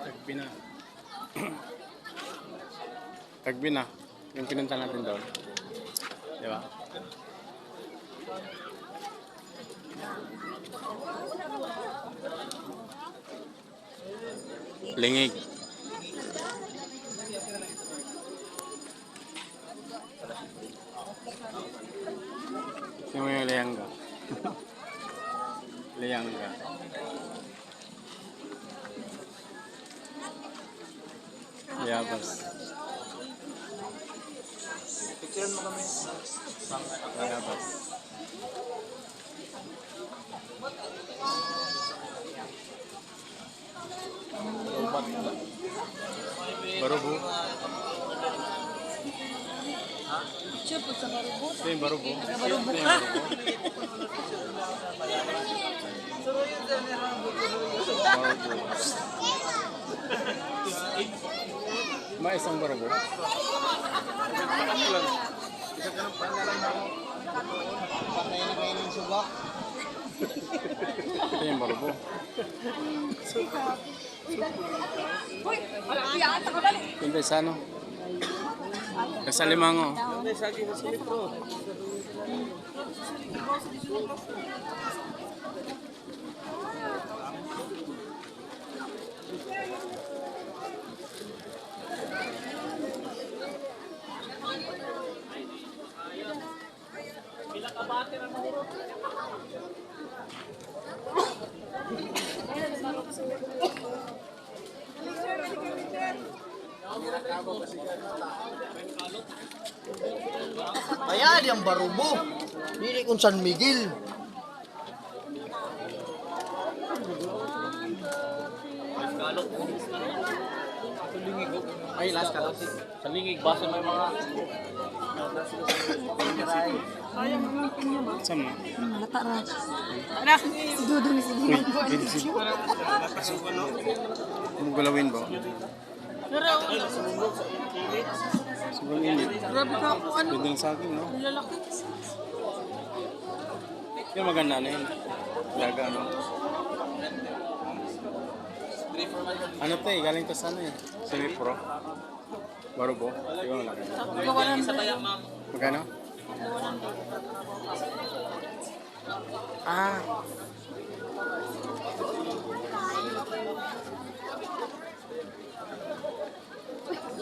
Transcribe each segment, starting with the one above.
Tagbina. Tagbina. Yung pinunta natin doon. Di ba? Lingig. Tingnan mo yung Liangga. Liangga. Yabas. Picturean mo kami. Yabas. Barubo. Picture po sa Barubo. Ito yung barubo. Ito yung barubo. Barubo. May isang barubo. Ito yung barubo. Uy, wala biyan ako dali. Ito sa ano? Sa Limango. Ayan, yung Barubo. Dili kung San Miguel. Ay, last ka lang. Sa lingig, basa may mga... Sama. Malata ra. Anak, si Dudong si Gulawin ba? Sobrang init. Grabe ka, ano? Pwede ng saging, no? Lalaki. Yung maganda na yun. Laga, no? Ano to eh? Galing to sa ano eh? Semi-pro. Barubo. Di ba malaki? Gawalan mo. Magkano? Ah.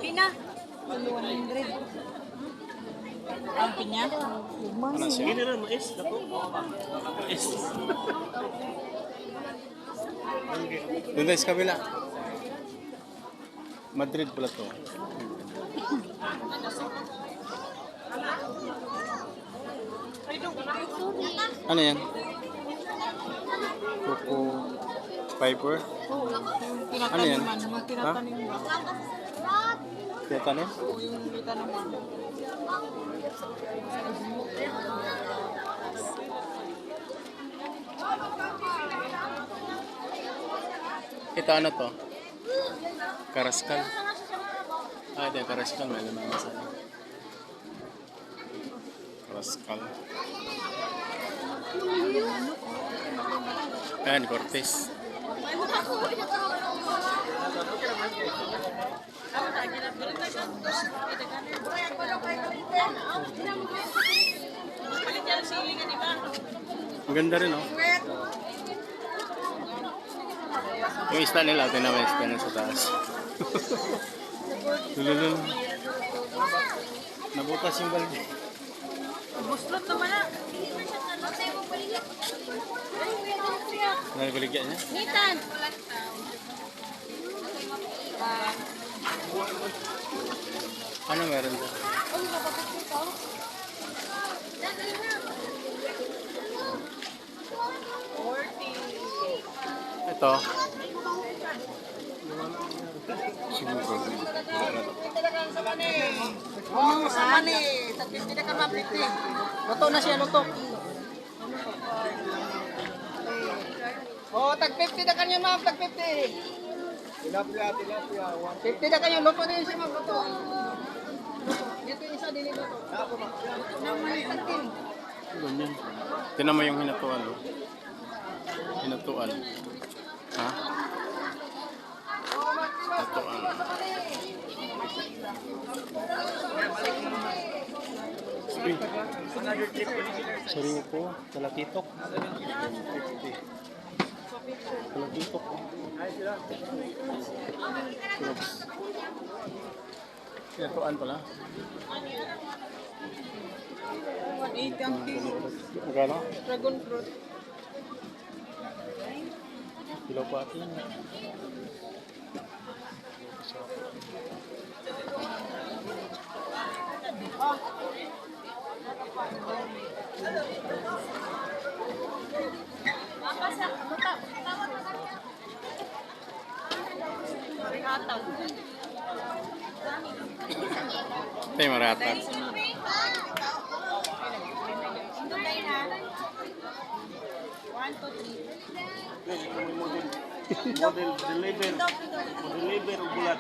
Pina. 100. Ang pinya? Ano siya? Hindi na, mais. Dako. Mais. Doon tayo sa kabila. Madrid pala to. Ano yan? Coco fiber? Ano yan? Mga tinatanim mo. Tiyatanim? Oo, yung tinatanim mo. Ito ano to? Karaskal. Ah, ito yung karaskal. May limang masala. Karaskal. Ayan, Cortez. Ang ganda rin, oh. Yung isda nila, ito na may isda na sa taas. Lululul. Nabutas yung balde. Buslot naman na. Nalibaligya niya? Nitan. Ano meron to? Ito. Siguro. Oh, sani. Tapos hindi ka mapiti. Luto na siya, luto. Oh, tag 50 na kanyo, ma'am. Tag 50. Tilapia. 50 na kanyo. Luto na yun siya, ma'am. Luto. Ganyan. Tinan mo yung hinatuan, oh. Hinatuan. Ha? Hinatuan. Uy. Sariwa po. Talakitok. Talakitok. Hinatuan pala. 180 ang kilo. Magkano? Dragon fruit. Kilaw pa atin. Ito yung maratag. Model deliver o bulat.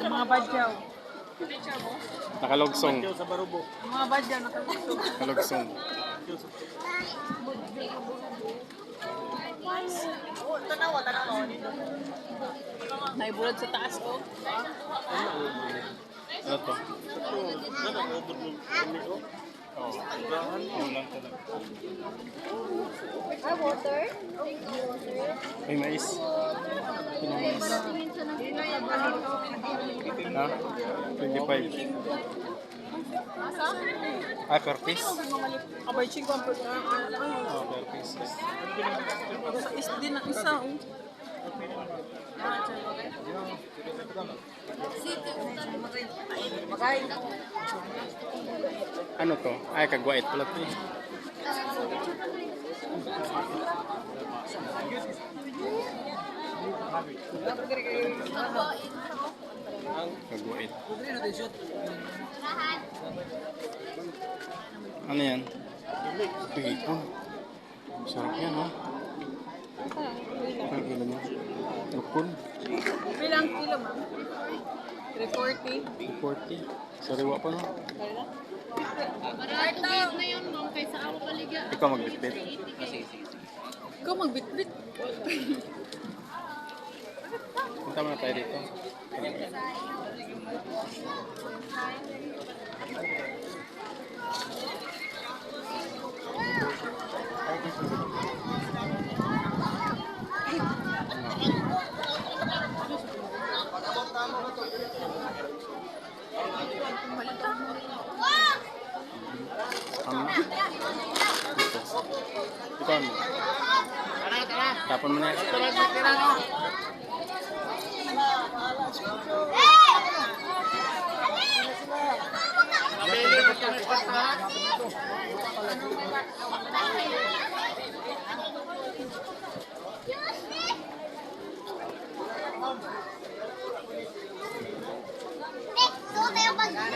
Mga badyaw. Nakalogsong. Diyo sa barubo. Mga badyaw nakagusto. Nakalogsong. Naibulad sa taas ko. Ano to? Ano ang overload? Oh. Ano lang talaga. Ay, mais. Pinamais. Ha? 25. Ah, per piece? Abay, ching ko ang Oh, per piece. sa is din ang isa. Oh. Magay. Ano to? Ay, kagwait pala to eh. Kagwait. Ano yan? Pigipon. Sarap yan, ha? Ang kilo mo. Lukon. Bilang kilo, ma'am? 340. 40. Sariwa pa, no? Marami na yun, ma'am, kaysa ako paligya. Ikaw magbitbit. Ikaw magbitbit. Punta muna tayo dito. Ano? Dito. Ito ano? Tapon mo na.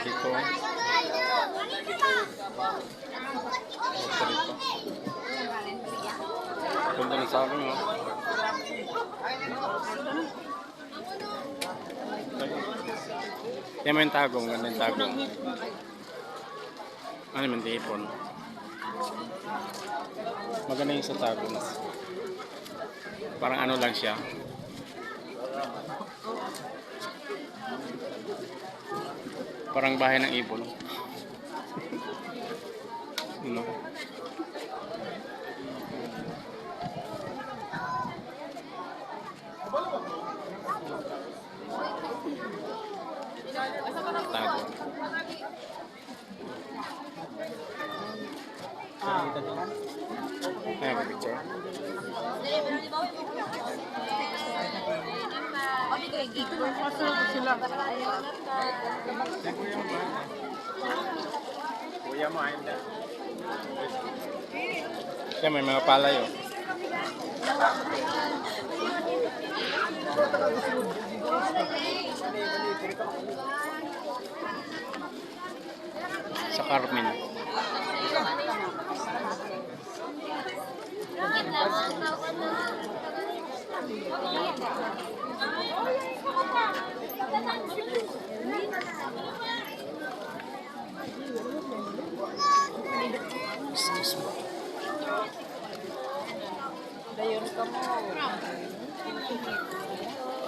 Dito. Ganda ng saging, no? Yan mo yung tagong, ganda yung tagong. Ano naman, dipon. Maganda yung sa tagong. Parang ano lang siya. Parang bahay ng ibon. Ano? Tago. Ayan ka picture. Sila. Kuya mo, ayun na. Yan, may mga palay, oh. Sa Carmen.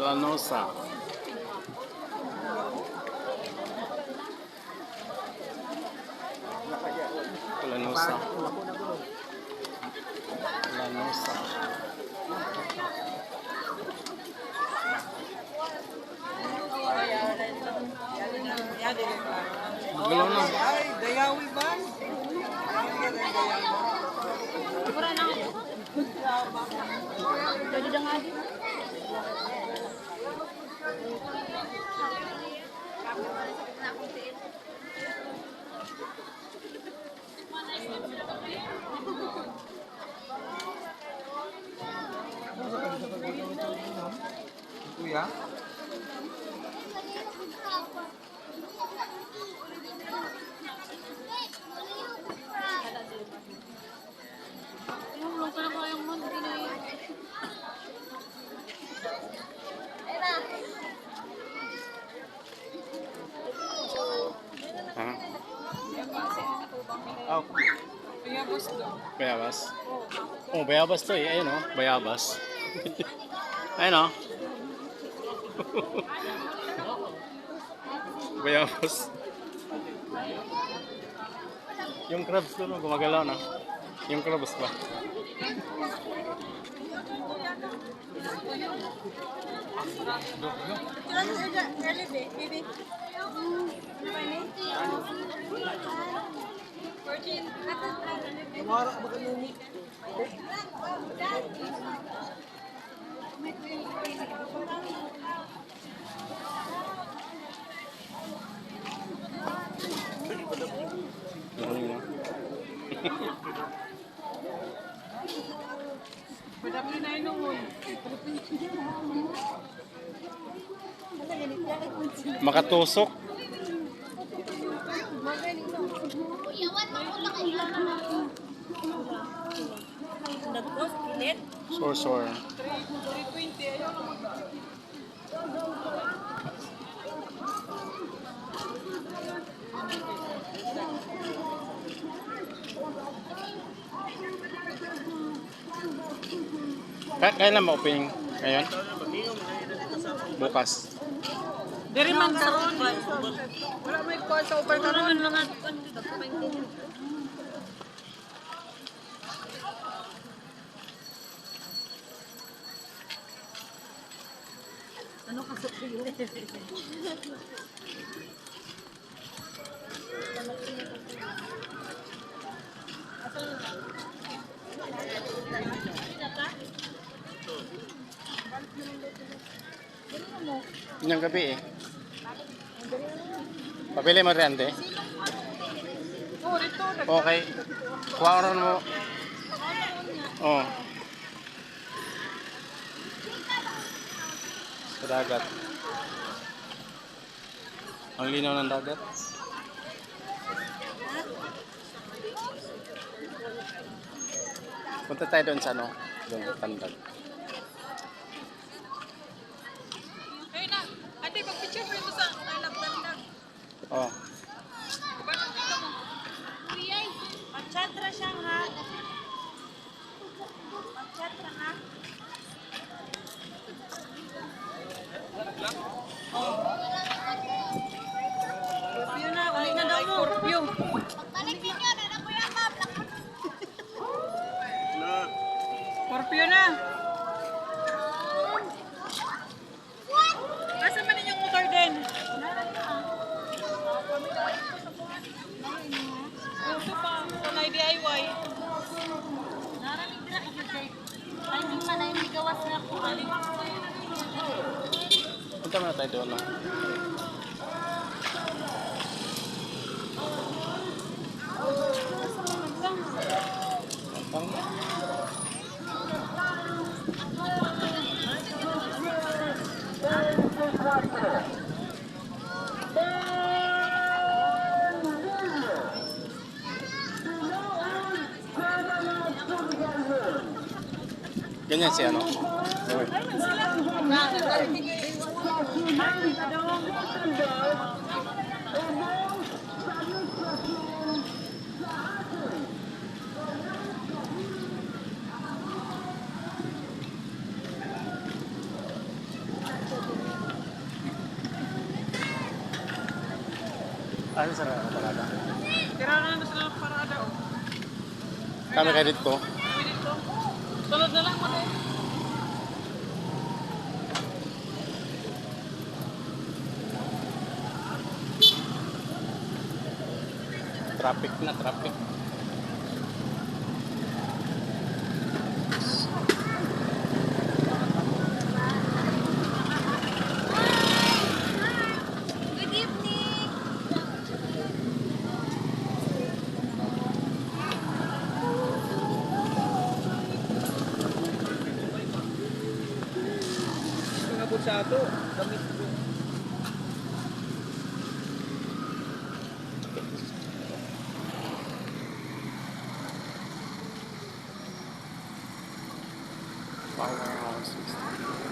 Lanosa. Lanosa. Lanosa. Galaw na. Ay, dayawi ba? Mura na ako. Pwede na nga din. Kuya? Yung lang pala kayang mo, hindi na yun. Ha? Oh, Bayabas daw. bayabas. Oh, bayabas to eh. Ayun oh, bayabas. Ayun oh. Bayabas. Yung crabs doon, gumagalaw na. Yung crabs ba? Mara ba kanini? Ayun oh. Madami na inungon. Makatusok. Sore. 320, ayaw na mag- Kailan mo opening? Ngayon? Bukas. Diri man karon. Wala may kuha sa upar karon. Yung gabi eh. Pabili mo rin, ante. Oh, dito. Okay. Kuha rin mo. Oh. Sa dagat. Ang linaw ng dagat. Punta tayo doon sa ano? Doon sa Tandag. Hey na. Ate, pag-picture mo ito sa Thailand Tandag. Oh. Pachatra siya ha. Pachatra ha. Scorpio na, uli na daw mo. Scorpio. Scorpio na. Asa man ninyong motor din? Ito pa, kulay DIY. Naramig na ikagay. Ay, hindi pa na yung gawas na po. Punta muna tayo doon. No? Ang ganyan siya, no? Ano sa parada? Tira na sila ng parada. Oh. Kami kayo dito. Kami dito. Sunod na lang mo eh. Traffic na, traffic. Good evening. Mga putsado. Damit ko. Powerhouse.